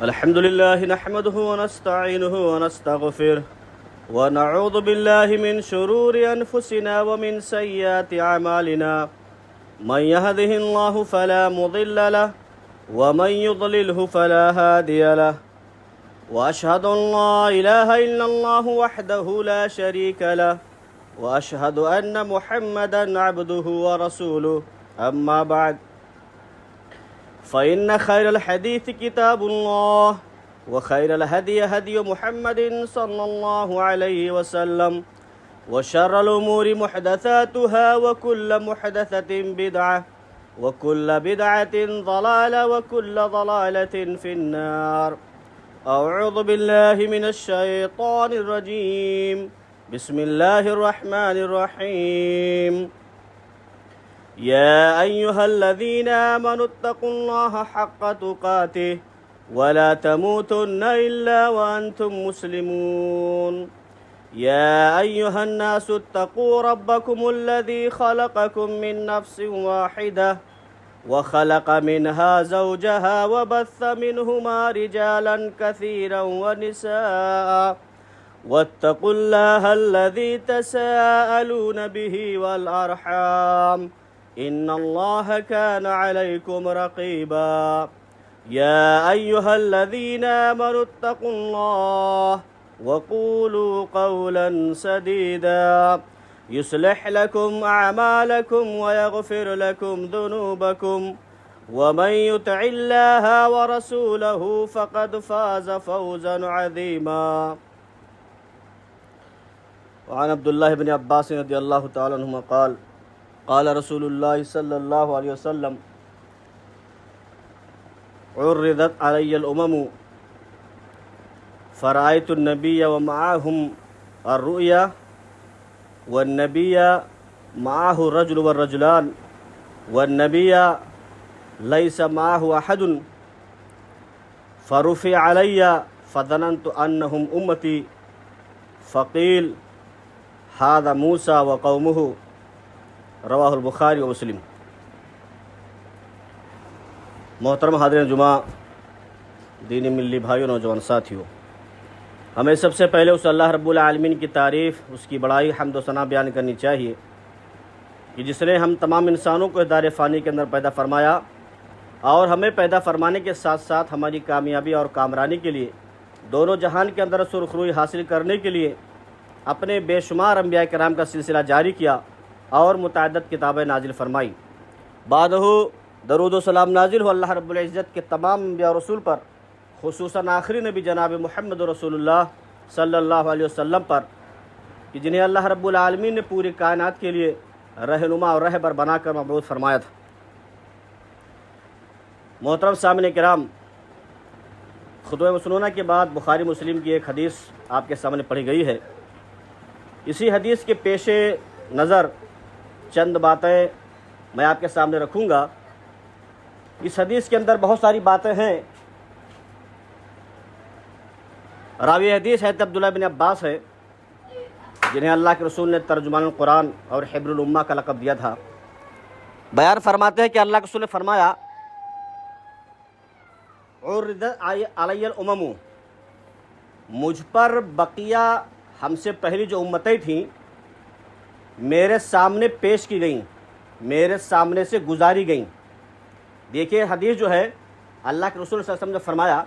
الحمد لله نحمده ونستعينه ونستغفره ونعوذ بالله من شرور أنفسنا ومن سيئات أعمالنا من يهده الله فلا مضل له ومن يضلله فلا هادي له وأشهد أن لا إله إلا الله وحده لا شريك له وأشهد أن محمدا عبده ورسوله أما بعد فإن خير الحديث كتاب الله وخير الهدي هدي محمد صلى الله عليه وسلم وشر الأمور محدثاتها وكل محدثة بدعة وكل بدعة ضلالة وكل ضلالة في النار. أعوذ بالله من الشيطان الرجيم. بسم الله الرحمن الرحيم. يا أيها الذين آمنوا اتقوا الله حق تقاته ولا تموتن إلا وأنتم مسلمون. يا أيها الناس اتقوا ربكم الذي خلقكم من نفس واحدة وخلق منها زوجها وبث منهما رجالا كثيرا ونساء واتقوا الله الذي تساءلون به والأرحام إن الله كان عليكم رقيبا. يا أيها الذين آمنوا اتقوا الله وقولوا قولا سديدا يصلح لكم أعمالكم ويغفر لكم ذنوبكم ومن يطع الله ورسوله فقد فاز فوزا عظيما. وعن عبد الله بن عباس رضي الله تعالى عنهما قال قال رسول الله صلى الله عليه وسلم عرضت علي الأمم فرأيت النبي ومعهم الرؤيا والنبي معه الرجل والرجلان والنبي ليس معه أحد فرفع علي فظننت أنهم أمتي فقيل هذا موسى وقومه رواہ البخاری و مسلم. محترم حاضرین جمعہ، دینی ملی بھائیوں، نوجوان ساتھیوں، ہمیں سب سے پہلے اس اللہ رب العالمین کی تعریف، اس کی بڑائی، حمد و ثنا بیان کرنی چاہیے کہ جس نے ہم تمام انسانوں کو دار فانی کے اندر پیدا فرمایا اور ہمیں پیدا فرمانے کے ساتھ ساتھ ہماری کامیابی اور کامرانی کے لیے، دونوں جہان کے اندر سرخروئی حاصل کرنے کے لیے اپنے بے شمار انبیاء کرام کا سلسلہ جاری کیا اور متعدد کتابیں نازل فرمائی. بعدہ درود و سلام نازل ہو اللہ رب العزت کے تمام انبیاء رسول پر، خصوصاً آخری نبی جناب محمد رسول اللہ صلی اللہ علیہ وسلم پر، کہ جنہیں اللہ رب العالمین نے پوری کائنات کے لیے رہنما اور رہبر بنا کر مبعوث فرمایا تھا. محترم سامعین کرام، خطبہ مسنونہ کے بعد بخاری مسلم کی ایک حدیث آپ کے سامنے پڑھی گئی ہے. اسی حدیث کے پیش نظر چند باتیں میں آپ کے سامنے رکھوں گا. اس حدیث کے اندر بہت ساری باتیں ہیں. راوی حدیث حضرت عبداللہ بن عباس ہے، جنہیں اللہ کے رسول نے ترجمان القرآن اور حبر الامہ کا لقب دیا تھا. بیان فرماتے ہیں کہ اللہ کے رسول نے فرمایا عرضت علی الامم، مجھ پر بقیہ ہم سے پہلی جو امتیں تھیں میرے سامنے پیش کی گئیں، میرے سامنے سے گزاری گئیں. دیکھیے حدیث جو ہے اللہ کے رسول صلی اللہ علیہ وسلم نے فرمایا،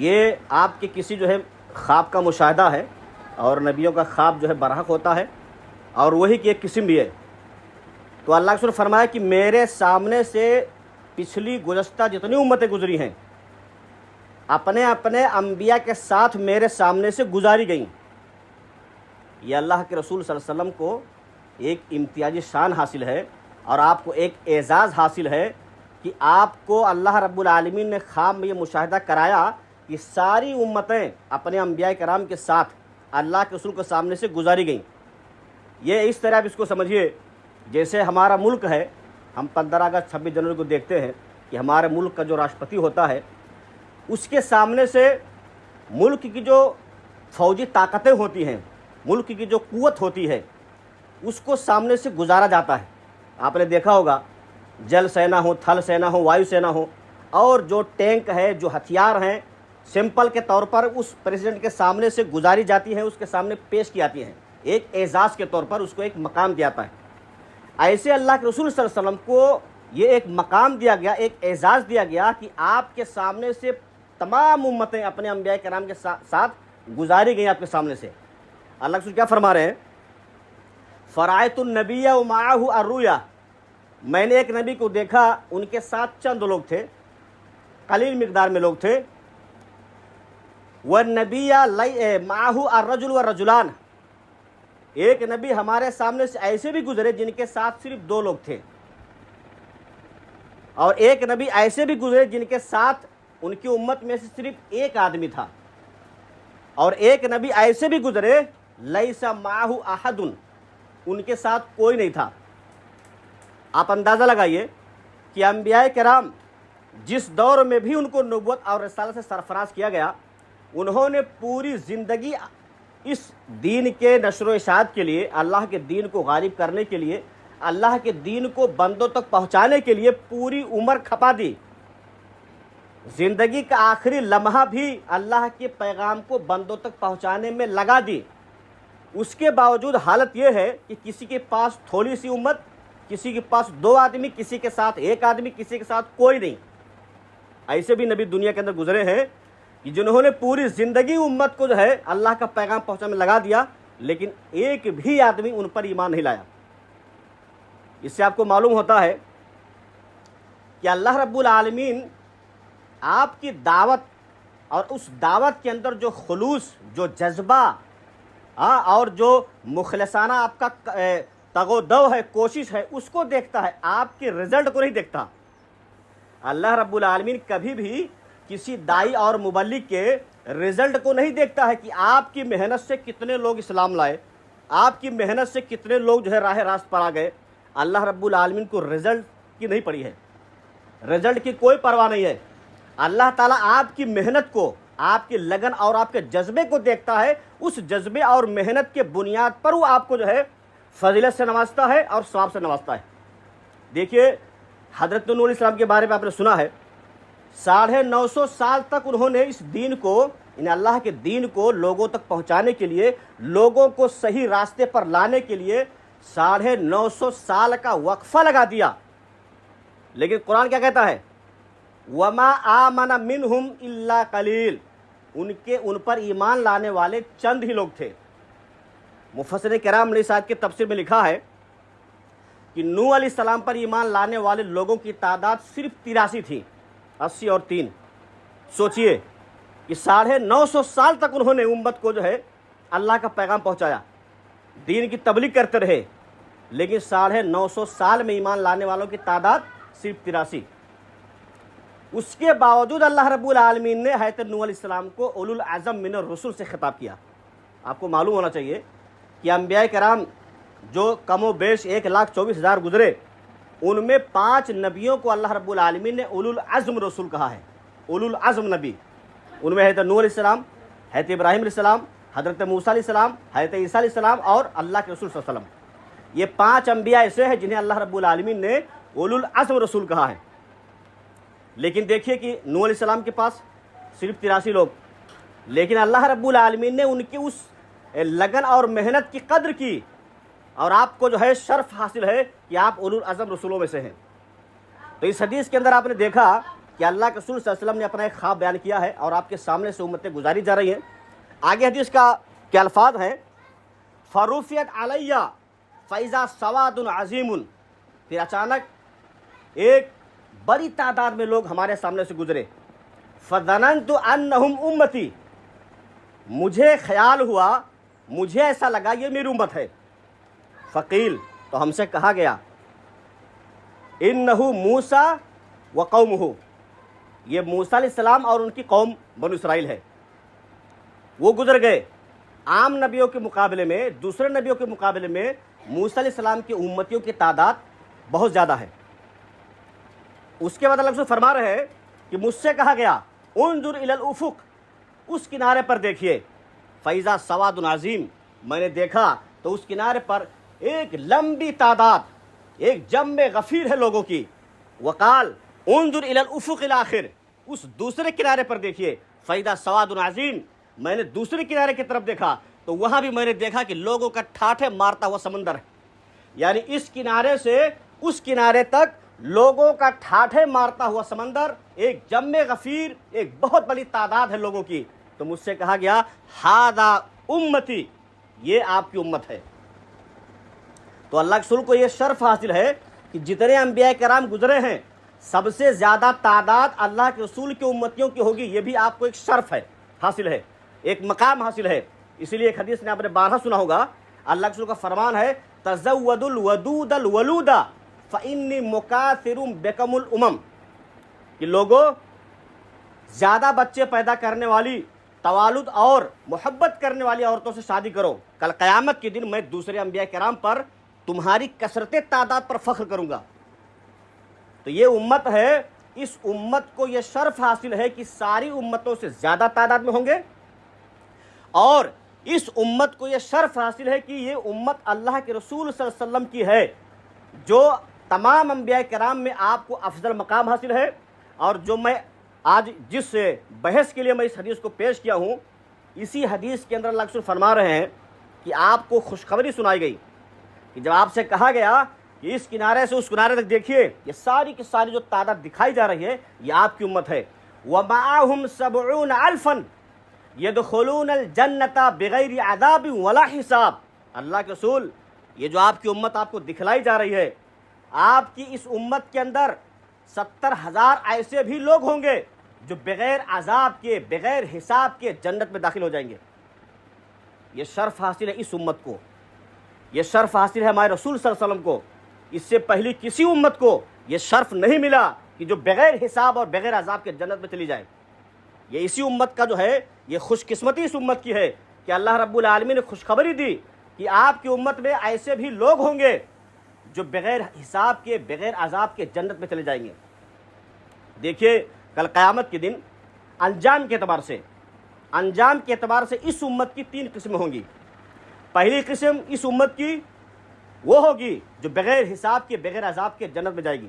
یہ آپ کے کسی جو ہے خواب کا مشاہدہ ہے، اور نبیوں کا خواب جو ہے برحق ہوتا ہے اور وہی کی ایک قسم بھی ہے. تو اللہ کے رسول نے فرمایا کہ میرے سامنے سے پچھلی گزشتہ جتنی امتیں گزری ہیں اپنے اپنے انبیاء کے ساتھ میرے سامنے سے گزاری گئیں. یہ اللہ کے رسول صلی اللہ علیہ وسلم کو ایک امتیازی شان حاصل ہے اور آپ کو ایک اعزاز حاصل ہے کہ آپ کو اللہ رب العالمین نے خواب میں یہ مشاہدہ کرایا کہ ساری امتیں اپنے انبیاء کرام کے ساتھ اللہ کے رسول کے سامنے سے گزاری گئیں. یہ اس طرح آپ اس کو سمجھیے جیسے ہمارا ملک ہے، ہم 15 اگست 26 جنوری کو دیکھتے ہیں کہ ہمارے ملک کا جو راشٹرپتی ہوتا ہے اس کے سامنے سے ملک کی جو فوجی طاقتیں ہوتی ہیں، ملک کی جو قوت ہوتی ہے، اس کو سامنے سے گزارا جاتا ہے. آپ نے دیکھا ہوگا جل سینا ہو، تھل سینا ہو، وایو سینا ہو، اور جو ٹینک ہے، جو ہتھیار ہیں، سمپل کے طور پر اس پریزیڈنٹ کے سامنے سے گزاری جاتی ہیں، اس کے سامنے پیش کی جاتی ہیں، ایک اعزاز کے طور پر اس کو ایک مقام دیا جاتا ہے۔ ایسے اللہ کے رسول صلی اللہ علیہ وسلم کو یہ ایک مقام دیا گیا، ایک اعزاز دیا گیا کہ آپ کے سامنے سے تمام امتیں اپنے انبیاء کرام کے ساتھ گزاری گئیں آپ کے سامنے سے۔ اللہ کے رسول کیا فرما رہے ہیں؟ فرائت النبی ومعہ الرؤیا، میں نے ایک نبی کو دیکھا، ان کے ساتھ چند لوگ تھے، قلیل مقدار میں لوگ تھے۔ والنبی معہ الرجل والرجلان، ایک نبی ہمارے سامنے سے ایسے بھی گزرے جن کے ساتھ صرف 2 لوگ تھے، اور ایک نبی ایسے بھی گزرے جن کے ساتھ ان کی امت میں سے صرف 1 آدمی تھا، اور ایک نبی ایسے بھی گزرے لیس معہ احد، ان کے ساتھ کوئی نہیں تھا۔ آپ اندازہ لگائیے کہ انبیاء کرام جس دور میں بھی ان کو نبوت اور رسالت سے سرفراز کیا گیا، انہوں نے پوری زندگی اس دین کے نشر و اشاعت کے لیے، اللہ کے دین کو غالب کرنے کے لیے، اللہ کے دین کو بندوں تک پہنچانے کے لیے پوری عمر کھپا دی۔ زندگی کا آخری لمحہ بھی اللہ کے پیغام کو بندوں تک پہنچانے میں لگا دی۔ اس کے باوجود حالت یہ ہے کہ کسی کے پاس تھوڑی سی امت، کسی کے پاس 2 آدمی، کسی کے ساتھ 1 آدمی، کسی کے ساتھ کوئی نہیں۔ ایسے بھی نبی دنیا کے اندر گزرے ہیں کہ جنہوں نے پوری زندگی امت کو جو ہے اللہ کا پیغام پہنچانے میں لگا دیا، لیکن ایک بھی آدمی ان پر ایمان نہیں لایا۔ اس سے آپ کو معلوم ہوتا ہے کہ اللہ رب العالمین آپ کی دعوت اور اس دعوت کے اندر جو خلوص، جو جذبہ اور جو مخلصانہ آپ کا تگ و دو ہے، کوشش ہے، اس کو دیکھتا ہے، آپ کے رزلٹ کو نہیں دیکھتا۔ اللہ رب العالمین کبھی بھی کسی دائی اور مبلغ کے رزلٹ کو نہیں دیکھتا ہے کہ آپ کی محنت سے کتنے لوگ اسلام لائے، آپ کی محنت سے کتنے لوگ جو ہے راہ راست پر آ گئے۔ اللہ رب العالمین کو رزلٹ کی نہیں پڑی ہے، رزلٹ کی کوئی پرواہ نہیں ہے۔ اللہ تعالیٰ آپ کی محنت کو، آپ کی لگن اور آپ کے جذبے کو دیکھتا ہے، اس جذبے اور محنت کے بنیاد پر وہ آپ کو جو ہے فضیلت سے نوازتا ہے اور ثواب سے نوازتا ہے۔ دیکھیے حضرت نوح علیہ السلام کے بارے میں آپ نے سنا ہے، 950 سال تک انہوں نے اس دین کو، یعنی اللہ کے دین کو لوگوں تک پہنچانے کے لیے، لوگوں کو صحیح راستے پر لانے کے لیے 950 سال کا وقفہ لگا دیا۔ لیکن قرآن کیا کہتا ہے؟ وما آمن منہم الا قلیل، ان پر ایمان لانے والے چند ہی لوگ تھے۔ مفسرین کرام نے اس آیت کے تفسیر میں لکھا ہے کہ نوح علیہ السلام پر ایمان لانے والے لوگوں کی تعداد صرف 83 تھی، 80 اور 3۔ سوچئے کہ 950 سال تک انہوں نے امت کو جو ہے اللہ کا پیغام پہنچایا، دین کی تبلیغ کرتے رہے، لیکن 950 سال میں ایمان لانے والوں کی تعداد صرف 83۔ اس کے باوجود اللہ رب العالمین نے حضرت نوح علیہ السلام کو اولو العزم من الرسل سے خطاب کیا۔ آپ کو معلوم ہونا چاہیے کہ انبیاء کرام جو کم و بیش 1,24,000 گزرے، ان میں 5 نبیوں کو اللہ رب العالمین نے اولو العزم رسول کہا ہے، اولو العزم نبی۔ ان میں حضرت نوح علیہ السلام، حضرت ابراہیم علیہ السلام، حضرت موسیٰ علیہ السلام، حضرت عیسیٰ علیہ السلام اور اللہ کے رسول صلی اللہ علیہ وسلم۔ یہ 5 انبیاء ایسے ہیں جنہیں اللہ رب العالمین نے اولو العزم رسول کہا ہے۔ لیکن دیکھیے کہ نوح علیہ السلام کے پاس صرف 83 لوگ، لیکن اللہ رب العالمین نے ان کی اس لگن اور محنت کی قدر کی، اور آپ کو جو ہے شرف حاصل ہے کہ آپ اولو العزم رسولوں میں سے ہیں۔ تو اس حدیث کے اندر آپ نے دیکھا کہ اللہ کے رسول صلی اللہ علیہ وسلم نے اپنا ایک خواب بیان کیا ہے، اور آپ کے سامنے سے امتیں گزاری جا رہی ہیں۔ آگے حدیث کا کیا الفاظ ہیں؟ فرفعت علیہ فاذا سواد عظیم، پھر اچانک ایک بڑی تعداد میں لوگ ہمارے سامنے سے گزرے۔ فظننت انہم امتی، مجھے خیال ہوا، مجھے ایسا لگا یہ میری امت ہے۔ فقیل، تو ہم سے کہا گیا، انہ موسیٰ وقومہ، یہ موسیٰ علیہ السلام اور ان کی قوم بنو اسرائیل ہے۔ وہ گزر گئے۔ عام نبیوں کے مقابلے میں، دوسرے نبیوں کے مقابلے میں موسیٰ علیہ السلام کی امتیوں کی تعداد بہت زیادہ ہے۔ اس کے بعد اللہ فرما رہے ہیں کہ مجھ سے کہا گیا، انظر الی الافق، اس کنارے پر دیکھیے، فاذا سواد عظیم، میں نے دیکھا تو اس کنارے پر ایک لمبی تعداد، ایک جمع غفیر ہے لوگوں کی۔ وقال انظر الی الافق الاخر، اس دوسرے کنارے پر دیکھیے، فَإِذَا سَوَادٌ عَظِيمٌ، میں نے دوسرے کنارے کی طرف دیکھا تو وہاں بھی میں نے دیکھا کہ لوگوں کا ٹھاٹھے مارتا ہوا سمندر ہے، یعنی اس کنارے سے اس کنارے تک لوگوں کا ٹھاٹھے مارتا ہوا سمندر، ایک جم غفیر، ایک بہت بڑی تعداد ہے لوگوں کی۔ تو مجھ سے کہا گیا ہذا امتی، یہ آپ کی امت ہے۔ تو اللہ کے رسول کو یہ شرف حاصل ہے کہ جتنے انبیاء کرام گزرے ہیں سب سے زیادہ تعداد اللہ کے رسول کی امتیوں کی ہوگی، یہ بھی آپ کو ایک شرف ہے، حاصل ہے، ایک مقام حاصل ہے۔ اسی لیے ایک حدیث نے آپ نے بارہا سنا ہوگا، اللہ کے رسول کا فرمان ہے تزودوا الودود الولود فإنی مکاثر بکم الامم، کہ لوگوں زیادہ بچے پیدا کرنے والی، توالد اور محبت کرنے والی عورتوں سے شادی کرو، کل قیامت کے دن میں دوسرے انبیاء کرام پر تمہاری کثرت تعداد پر فخر کروں گا۔ تو یہ امت ہے، اس امت کو یہ شرف حاصل ہے کہ ساری امتوں سے زیادہ تعداد میں ہوں گے، اور اس امت کو یہ شرف حاصل ہے کہ یہ امت اللہ کے رسول صلی اللہ علیہ وسلم کی ہے، جو تمام انبیاء کرام میں آپ کو افضل مقام حاصل ہے۔ اور جو میں آج جس بحث کے لیے میں اس حدیث کو پیش کیا ہوں، اسی حدیث کے اندر اللہ کے رسول فرما رہے ہیں کہ آپ کو خوشخبری سنائی گئی کہ جب آپ سے کہا گیا کہ اس کنارے سے اس کنارے تک دیکھیے، یہ ساری کی ساری جو تعداد دکھائی جا رہی ہے یہ آپ کی امت ہے۔ وَمَعَهُمْ 70,000 يَدْخُلُونَ الْجَنَّةَ بِغَيْرِ عَذَابٍ وَلَا حِساب۔ اللہ کے رسول، یہ جو آپ کی امت آپ کو دکھلائی جا رہی ہے، آپ کی اس امت کے اندر 70,000 ایسے بھی لوگ ہوں گے جو بغیر عذاب کے، بغیر حساب کے جنت میں داخل ہو جائیں گے۔ یہ شرف حاصل ہے اس امت کو، یہ شرف حاصل ہے ہمارے رسول صلی اللہ علیہ وسلم کو۔ اس سے پہلی کسی امت کو یہ شرف نہیں ملا کہ جو بغیر حساب اور بغیر عذاب کے جنت میں چلی جائے۔ یہ اسی امت کا جو ہے، یہ خوش قسمتی اس امت کی ہے کہ اللہ رب العالمین نے خوشخبری دی کہ آپ کی امت میں ایسے بھی لوگ ہوں گے جو بغیر حساب کے، بغیر عذاب کے جنت میں چلے جائیں گے۔ دیکھیے کل قیامت کے دن انجام کے اعتبار سے اس امت کی 3 قسمیں ہوں گی۔ پہلی قسم اس امت کی وہ ہوگی جو بغیر حساب کے، بغیر عذاب کے جنت میں جائے گی،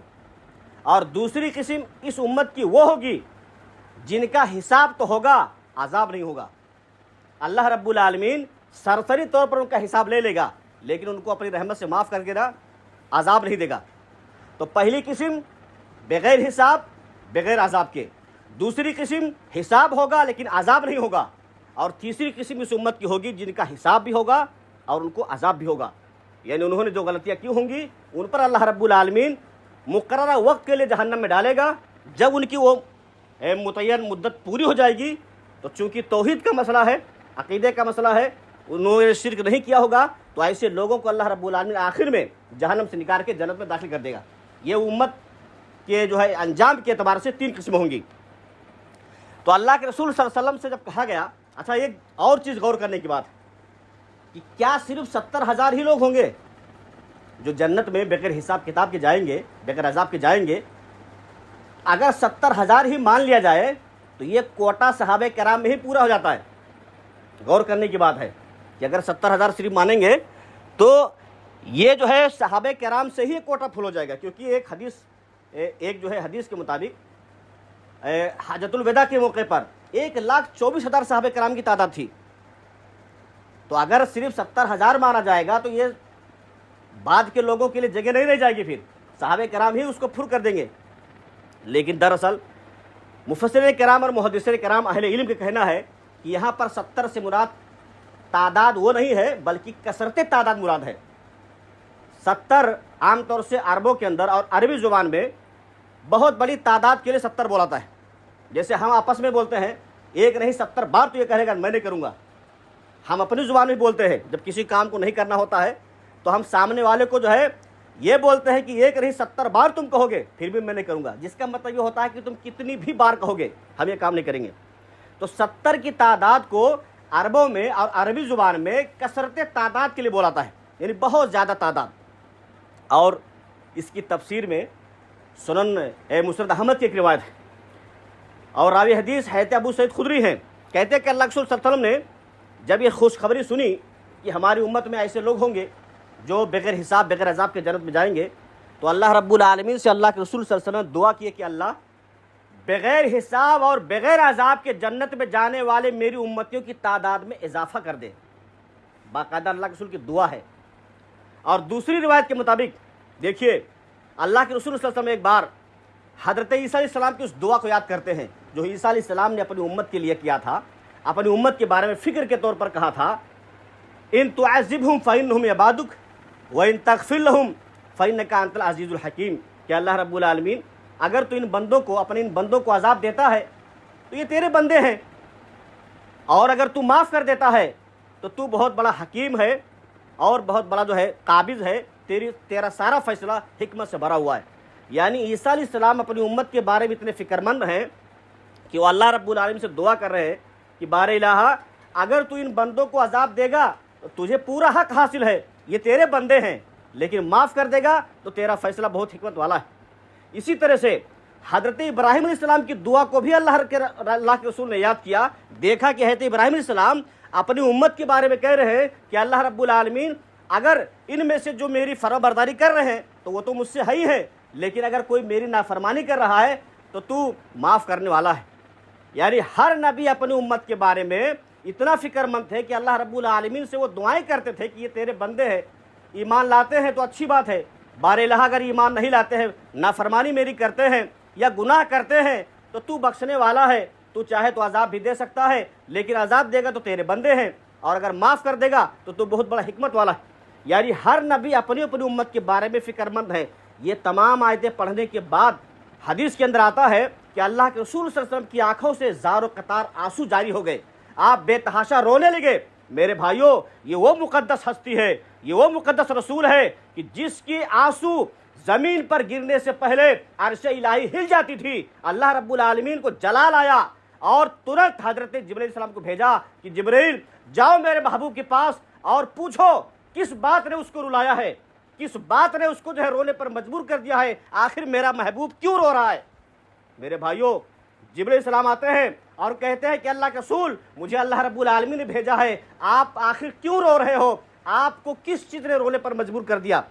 اور دوسری قسم اس امت کی وہ ہوگی جن کا حساب تو ہوگا، عذاب نہیں ہوگا۔ اللہ رب العالمین سرسری طور پر ان کا حساب لے لے گا، لیکن ان کو اپنی رحمت سے معاف کر کے نا عذاب نہیں دے گا۔ تو پہلی قسم بغیر حساب، بغیر عذاب کے، دوسری قسم حساب ہوگا لیکن عذاب نہیں ہوگا، اور تیسری قسم اس امت کی ہوگی جن کا حساب بھی ہوگا اور ان کو عذاب بھی ہوگا۔ یعنی انہوں نے جو غلطیاں کی ہوں گی ان پر اللہ رب العالمین مقررہ وقت کے لیے جہنم میں ڈالے گا۔ جب ان کی وہ متعین مدت پوری ہو جائے گی تو چونکہ توحید کا مسئلہ ہے، عقیدے کا مسئلہ ہے، انہوں نے شرک نہیں کیا ہوگا، تو ایسے لوگوں کو اللہ رب العالمین آخر میں جہنم سے نکال کے جنت میں داخل کر دے گا۔ یہ امت کے جو ہے انجام کے اعتبار سے 3 قسمیں ہوں گی۔ تو اللہ کے رسول صلی اللہ علیہ وسلم سے جب کہا گیا، اچھا ایک اور چیز غور کرنے کی بات ہے کہ کیا صرف 70,000 ہی لوگ ہوں گے جو جنت میں بغیر حساب کتاب کے جائیں گے، بغیر عذاب کے جائیں گے؟ اگر 70,000 ہی مان لیا جائے تو یہ کوٹا صحابہ کرام میں ہی پورا ہو جاتا ہے۔ غور کرنے کی بات ہے کہ اگر 70,000 صرف مانیں گے تو یہ جو ہے صحابہ کرام سے ہی کوٹا پھل ہو جائے گا، کیونکہ ایک جو ہے حدیث کے مطابق حجۃ الوداع کے موقع پر 1,24,000 صحابہ کرام کی تعداد تھی۔ تو اگر صرف 70,000 مانا جائے گا تو یہ بعد کے لوگوں کے لیے جگہ نہیں رہ جائے گی، پھر صحابہ کرام ہی اس کو پھر کر دیں گے۔ لیکن دراصل مفسرین کرام اور محدثین کرام اہل علم کا کہنا ہے کہ یہاں پر 70 سے مراد تعداد وہ نہیں ہے بلکہ کثرت تعداد مراد ہے۔ 70 عام طور سے عربوں کے اندر اور عربی زبان میں بہت بڑی تعداد کے لیے 70 بولاتا ہے۔ جیسے ہم آپس میں بولتے ہیں ایک نہیں 70 بار تو یہ کہے گا میں نہیں کروں گا، ہم اپنی زبان میں بولتے ہیں جب کسی کام کو نہیں کرنا ہوتا ہے تو ہم سامنے والے کو جو ہے یہ بولتے ہیں کہ ایک نہیں 70 بار تم کہو گے پھر بھی میں نہیں کروں گا، جس کا مطلب یہ ہوتا ہے کہ تم کتنی بھی بار کہو گے ہم یہ کام نہیں کریں گے۔ تو 70 کی تعداد کو عربوں میں اور عربی زبان میں کثرت تعداد کے لیے بولاتا ہے، یعنی بہت زیادہ تعداد۔ اور اس کی تفسیر میں سنن مسند احمد کی ایک روایت ہے، اور راوی حدیث حضرت ابو سعید خدری ہیں، کہتے ہیں کہ اللہ کے رسول صلی اللہ علیہ وسلم نے جب یہ خوشخبری سنی کہ ہماری امت میں ایسے لوگ ہوں گے جو بغیر حساب بغیر عذاب کے جنت میں جائیں گے، تو اللہ رب العالمین سے اللہ کے رسول صلی اللہ علیہ وسلم نے دعا کی کہ اللہ بغیر حساب اور بغیر عذاب کے جنت میں جانے والے میری امتیوں کی تعداد میں اضافہ کر دے۔ باقاعدہ اللہ کے رسول کی دعا ہے۔ اور دوسری روایت کے مطابق دیکھیے اللہ کے رسول صلی اللہ علیہ وسلم ایک بار حضرت عیسیٰ علیہ السلام کی اس دعا کو یاد کرتے ہیں جو عیسیٰ علیہ السلام نے اپنی امت کے لیے کیا تھا، اپنی امت کے بارے میں فکر کے طور پر کہا تھا، ان تعذبہم فإنہم عبادک وإن تغفر لہم فإنک انت العزیز الحکیم، کہ اللہ رب العالمین اگر تو ان بندوں کو، اپنے ان بندوں کو عذاب دیتا ہے تو یہ تیرے بندے ہیں، اور اگر تو معاف کر دیتا ہے تو تو بہت بڑا حکیم ہے اور بہت بڑا جو ہے قابض ہے، تیرا سارا فیصلہ حکمت سے بھرا ہوا ہے۔ یعنی عیسیٰ علیہ السلام اپنی امت کے بارے میں اتنے فکر مند ہیں کہ وہ اللہ رب العالمین سے دعا کر رہے ہیں کہ بار الہ اگر تو ان بندوں کو عذاب دے گا تو تجھے پورا حق حاصل ہے، یہ تیرے بندے ہیں، لیکن معاف کر دے گا تو تیرا فیصلہ بہت حکمت والا ہے۔ اسی طرح سے حضرت ابراہیم علیہ السلام کی دعا کو بھی اللہ کے رسول نے یاد کیا۔ دیکھا کہ حضرت ابراہیم علیہ السلام اپنی امت کے بارے میں کہہ رہے ہیں کہ اللہ رب العالمین اگر ان میں سے جو میری فرمانبرداری کر رہے ہیں تو وہ تو مجھ سے ہی ہے، لیکن اگر کوئی میری نافرمانی کر رہا ہے تو معاف کرنے والا ہے۔ یعنی ہر نبی اپنی امت کے بارے میں اتنا فکر مند تھے کہ اللہ رب العالمین سے وہ دعائیں کرتے تھے کہ یہ تیرے بندے ہیں، ایمان لاتے ہیں تو اچھی بات ہے، بار الہ اگر ایمان نہیں لاتے ہیں، نافرمانی میری کرتے ہیں یا گناہ کرتے ہیں تو بخشنے والا ہے، تو چاہے تو عذاب بھی دے سکتا ہے، لیکن عذاب دے گا تو تیرے بندے ہیں، اور اگر معاف کر دے گا تو بہت بڑا حکمت والا ہے۔ یعنی ہر نبی اپنی امت کے بارے میں فکر مند ہے۔ یہ تمام آیتیں پڑھنے کے بعد حدیث کے اندر آتا ہے کہ اللہ کے رسول صلی اللہ علیہ وسلم کی آنکھوں سے زار و قطار آنسو جاری ہو گئے، آپ بے تحاشا رونے لگے۔ میرے بھائیوں، یہ وہ مقدس ہستی ہے، یہ وہ مقدس رسول ہے کہ جس کی آنسو زمین پر گرنے سے پہلے عرش الہی ہل جاتی تھی۔ اللہ رب العالمین کو جلال آیا اور ترنت حضرت جبرائیل علیہ السلام کو بھیجا کہ جبرائیل جاؤ میرے محبوب کے پاس اور پوچھو کس بات نے اس کو رلایا ہے، کس بات نے اس کو جو ہے رونے پر مجبور کر دیا ہے، آخر میرا محبوب کیوں رو رہا ہے۔ میرے بھائیوں، جبرائیل علیہ السلام آتے ہیں اور کہتے ہیں کہ اللہ کے رسول مجھے اللہ رب العالمین نے بھیجا ہے، آپ آخر کیوں رو رہے ہو، آپ کو کس چیز نے رونے پر مجبور کر دیا؟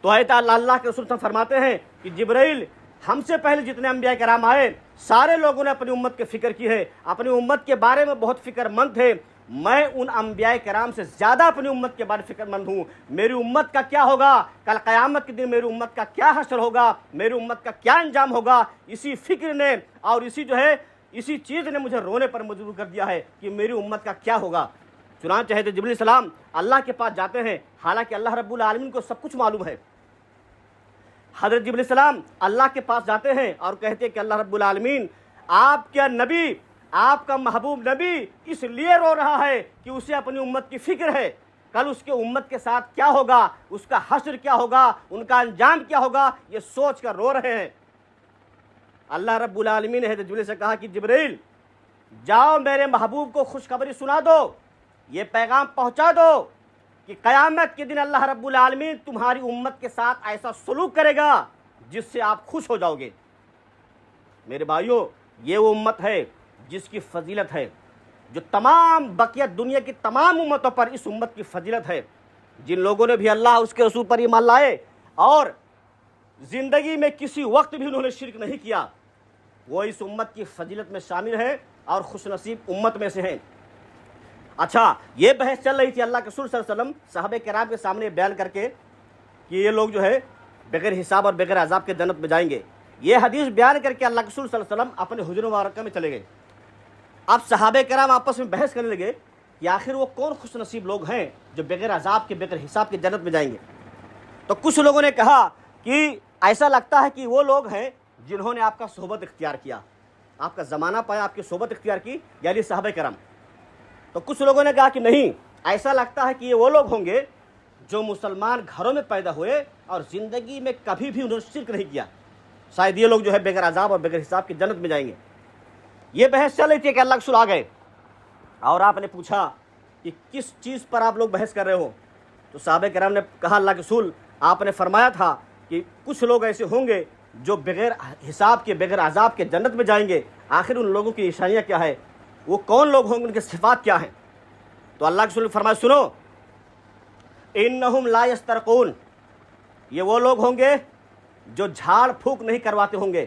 تو اللہ کے رسول فرماتے ہیں کہ جبرائیل ہم سے پہلے جتنے انبیاء کرام آئے سارے لوگوں نے اپنی امت کی فکر کی ہے، اپنی امت کے بارے میں بہت فکر مند تھے، میں ان انبیاء کرام سے زیادہ اپنی امت کے بارے میں فکر مند ہوں۔ میری امت کا کیا ہوگا کل قیامت کے دن، میری امت کا کیا حشر ہوگا، میری امت کا کیا انجام ہوگا، اسی فکر نے اور اسی چیز نے مجھے رونے پر مجبور کر دیا ہے کہ میری امت کا کیا ہوگا۔ چنانچہ حضرت جبرائیل علیہ السلام اللہ کے پاس جاتے ہیں، حالانکہ اللہ رب العالمین کو سب کچھ معلوم ہے۔ حضرت جبرائیل علیہ السلام اللہ کے پاس جاتے ہیں اور کہتے ہیں کہ اللہ رب العالمین آپ کا نبی، آپ کا محبوب نبی اس لیے رو رہا ہے کہ اسے اپنی امت کی فکر ہے، کل اس کے امت کے ساتھ کیا ہوگا، اس کا حشر کیا ہوگا، ان کا انجام کیا ہوگا، یہ سوچ کر رو رہے ہیں۔ اللہ رب العالمین نے حضرت جبرائیل سے کہا کہ جبرائیل جاؤ میرے محبوب کو خوشخبری سنا دو، یہ پیغام پہنچا دو کہ قیامت کے دن اللہ رب العالمین تمہاری امت کے ساتھ ایسا سلوک کرے گا جس سے آپ خوش ہو جاؤ گے۔ میرے بھائیوں، یہ وہ امت ہے جس کی فضیلت ہے، جو تمام بقیہ دنیا کی تمام امتوں پر اس امت کی فضیلت ہے۔ جن لوگوں نے بھی اللہ اس کے رسول پر ایمان لائے اور زندگی میں کسی وقت بھی انہوں نے شرک نہیں کیا، وہ اس امت کی فضیلت میں شامل ہیں اور خوش نصیب امت میں سے ہیں۔ اچھا، یہ بحث چل رہی تھی اللہ کے رسول صلی اللہ علیہ وسلم صحابہ کرام کے سامنے بیان کر کے کہ یہ لوگ جو ہے بغیر حساب اور بغیر عذاب کے جنت میں جائیں گے۔ یہ حدیث بیان کر کے اللہ کے رسول صلی اللہ علیہ وسلم اپنے حجر مبارکہ میں چلے گئے۔ اب صحابہ کرام آپس میں بحث کرنے لگے کہ آخر وہ کون خوش نصیب لوگ ہیں جو بغیر عذاب کے، بغیر حساب کے جنت میں جائیں گے۔ تو کچھ لوگوں نے کہا کہ ایسا لگتا ہے کہ وہ لوگ ہیں جنہوں نے آپ کا صحبت اختیار کیا، آپ کا زمانہ پایا، آپ کی صحبت اختیار کی، یعنی صحابہ کرام۔ تو کچھ لوگوں نے کہا کہ نہیں، ایسا لگتا ہے کہ یہ وہ لوگ ہوں گے جو مسلمان گھروں میں پیدا ہوئے اور زندگی میں کبھی بھی انہوں نے شرک نہیں کیا، شاید یہ لوگ جو ہے بغیر عذاب اور بغیر حساب کے جنت میں جائیں گے۔ یہ بحث چل رہی تھی کہ اللہ کے رسول آ گئے اور آپ نے پوچھا کہ کس چیز پر آپ لوگ بحث کر رہے ہو؟ تو صحابہ کرام نے کہا اللہ کے رسول آپ نے فرمایا تھا کہ کچھ لوگ ایسے ہوں گے جو بغیر حساب کے، بغیر عذاب کے جنت میں جائیں گے، آخر ان لوگوں کی نشانیاں کیا ہے، وہ کون لوگ ہوں گے، ان کے صفات کیا ہیں؟ تو اللہ کے رسول نے فرمایا سنو، انہم لا یسترقون، یہ وہ لوگ ہوں گے جو جھاڑ پھونک نہیں کرواتے ہوں گے،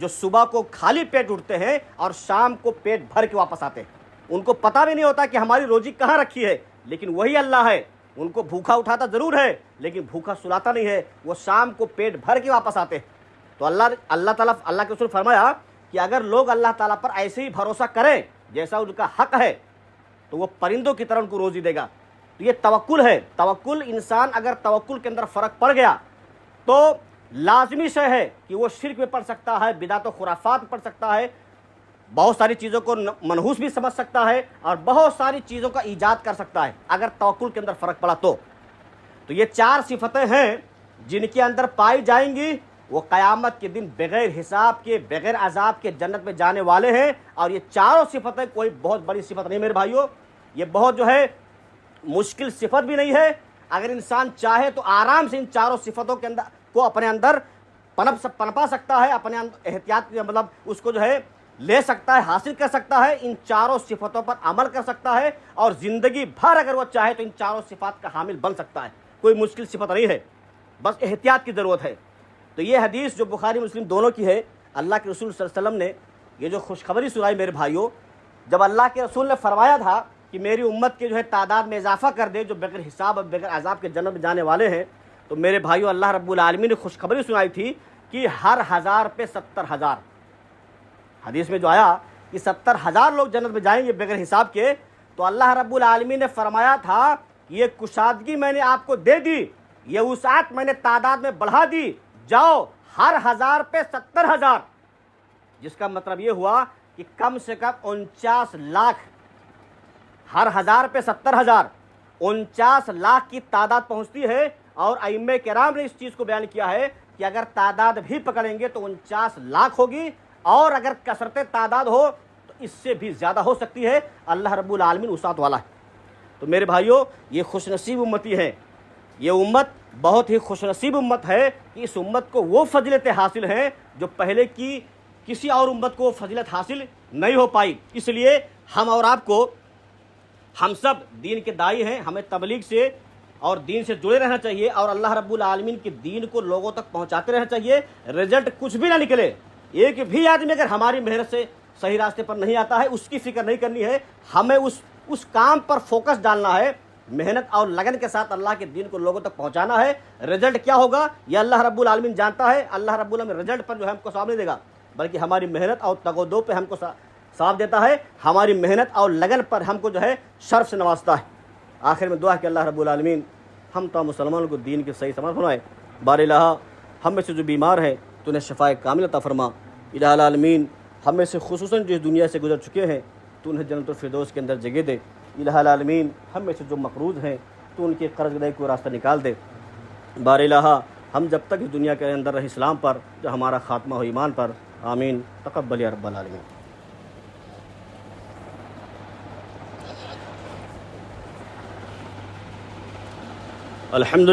جو صبح کو خالی پیٹ اٹھتے ہیں اور شام کو پیٹ بھر کے واپس آتے ہیں. ان کو پتہ بھی نہیں ہوتا کہ ہماری روزی کہاں رکھی ہے, لیکن وہی اللہ ہے. ان کو بھوکا اٹھاتا ضرور ہے لیکن بھوکا سلاتا نہیں ہے. وہ شام کو پیٹ بھر کے واپس آتے ہیں. تو اللہ تعالیٰ اللہ کے رسول فرمایا کہ اگر لوگ اللہ تعالیٰ پر ایسے ہی بھروسہ کریں جیسا ان کا حق ہے تو وہ پرندوں کی طرح ان کو روزی دے گا. تو یہ توکل ہے. توکل, انسان اگر توکل کے اندر فرق پڑ گیا تو لازمی شے ہے کہ وہ شرک میں پڑ سکتا ہے, بدعت و خرافات میں پڑ سکتا ہے, بہت ساری چیزوں کو منحوس بھی سمجھ سکتا ہے اور بہت ساری چیزوں کا ایجاد کر سکتا ہے اگر توکل کے اندر فرق پڑا تو. یہ 4 صفتیں ہیں جن کے اندر پائی جائیں گی, وہ قیامت کے دن بغیر حساب کے, بغیر عذاب کے جنت میں جانے والے ہیں. اور یہ 4 صفتیں کوئی بہت بڑی صفت نہیں میرے بھائیوں, یہ بہت جو ہے مشکل صفت بھی نہیں ہے. اگر انسان چاہے تو آرام سے ان 4 صفتوں کے اندر کو اپنے اندر پنپا سکتا ہے, اپنے احتیاط مطلب اس کو جو ہے لے سکتا ہے, حاصل کر سکتا ہے, ان 4 صفتوں پر عمل کر سکتا ہے اور زندگی بھر اگر وہ چاہے تو ان 4 صفات کا حامل بن سکتا ہے. کوئی مشکل صفت نہیں ہے, بس احتیاط کی ضرورت ہے. تو یہ حدیث جو بخاری مسلم دونوں کی ہے, اللہ کے رسول صلی اللہ علیہ وسلم نے یہ جو خوشخبری سنائی میرے بھائیوں, جب اللہ کے رسول نے فرمایا تھا کہ میری امت کے جو ہے تعداد میں اضافہ کر دے جو بغیر حساب اور بغیر عذاب کے جنت میں جانے والے ہیں, تو میرے بھائیوں اللہ رب العالمین نے خوشخبری سنائی تھی کہ ہر 1000 پہ 70,000. حدیث میں جو آیا کہ 70,000 لوگ جنت میں جائیں گے بغیر حساب کے, تو اللہ رب العالمین نے فرمایا تھا کہ یہ کشادگی میں نے آپ کو دے دی, یہ وسعت میں نے تعداد میں بڑھا دی, جاؤ ہر 1000 پہ 70,000. جس کا مطلب یہ ہوا کہ کم سے کم 49 لاکھ, ہر 1000 پہ 70,000, 49 لاکھ کی تعداد پہنچتی ہے. اور ائمہ کرام نے اس چیز کو بیان کیا ہے کہ اگر تعداد بھی پکڑیں گے تو 49 لاکھ ہوگی, اور اگر کثرت تعداد ہو تو اس سے بھی زیادہ ہو سکتی ہے. اللہ رب العالمین وسعت والا ہے. تو میرے بھائیوں یہ خوش نصیب امتی ہے, یہ امت بہت ہی خوش نصیب امت ہے کہ اس امت کو وہ فضیلتیں حاصل ہیں جو پہلے کی کسی اور امت کو وہ فضیلت حاصل نہیں ہو پائی. اس لیے ہم اور آپ کو, ہم سب دین کے داعی ہیں, ہمیں تبلیغ سے اور دین سے جڑے رہنا چاہیے اور اللہ رب العالمین کے دین کو لوگوں تک پہنچاتے رہنا چاہیے. رزلٹ کچھ بھی نہ نکلے, ایک بھی آدمی اگر ہماری محنت سے صحیح راستے پر نہیں آتا ہے اس کی فکر نہیں کرنی ہے. ہمیں اس کام پر فوکس ڈالنا ہے, محنت اور لگن کے ساتھ اللہ کے دین کو لوگوں تک پہنچانا ہے. رزلٹ کیا ہوگا یہ اللہ رب العالمین جانتا ہے. اللہ رب العالمین رزلٹ پر جو ہے ہم کو ثواب نہیں دے گا, بلکہ ہماری محنت اور تگ و دو پہ ہم کو ثواب دیتا ہے. ہماری محنت اور لگن پر ہم کو جو ہے شرف سے نوازتا ہے. آخر میں دعا کہ اللہ رب العالمین ہم تمام مسلمانوں کو دین کی صحیح سمجھ فرمائے. بار الہ ہم میں سے جو بیمار ہیں تو انہیں شفائے کامل عطا فرما. الہ العالمین ہم میں سے خصوصاً جو اس دنیا سے گزر چکے ہیں تو انہیں جنت الفردوس کے اندر جگہ دے. الہ العالمین ہم میں سے جو مقروض ہیں تو ان کے قرض ادائی کو راستہ نکال دے. بار الہ ہم جب تک اس دنیا کے اندر رہے اسلام پر, جو ہمارا خاتمہ ہو ایمان پر. آمین. تقبل یا رب العالمین. الحمد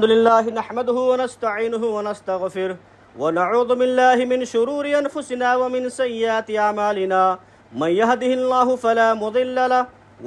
للہ نحمده ونستعینه ونستغفر ونعوذ باللہ من شرور انفسنا ومن سیئات اعمالنا. من يهده الله فلا مضل له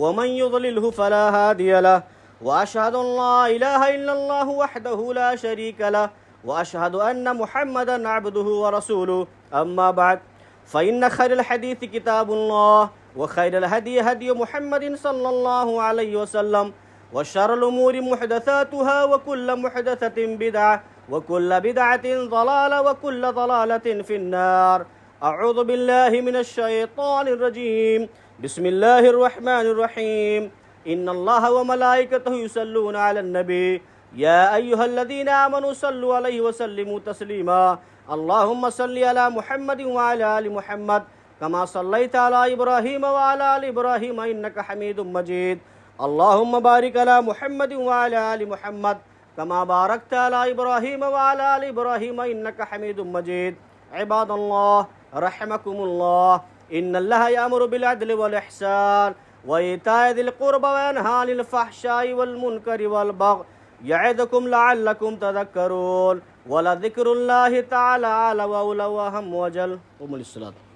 ومن يضلله فلا هادي له. واشهد ان لا اله الا الله وحده لا شريك له واشهد ان محمدا عبده ورسوله. اما بعد فان خير الحديث كتاب الله وخير الهدي هدي محمد صلى الله عليه وسلم وشر الأمور محدثاتها وكل محدثة بدعة وكل بدعة ضلالة وكل ضلالة في النار. أعوذ بالله من الشيطان الرجيم. بسم الله الرحمن الرحيم. إن الله وملائكته يصلون على النبي يا أيها الذين آمنوا صلوا عليه وسلموا تسليما. اللهم صل على محمد وعلى آل محمد كما صليت على إبراهيم وعلى آل إبراهيم إنك حميد مجيد. اللهم بارك على محمد وعلى آل محمد كما باركت على إبراهيم وعلى آل إبراهيم إنك حميد مجيد. عباد الله رحمكم الله. إن الله يأمر بالعدل والإحسان وإيتاء ذي القربى وينهى عن الفحشاء والمنكر والبغي يعظكم لعلكم تذكرون. ولذكر الله تعالى أعلى وأولى وأهم وأجل. قوموا للصلاة.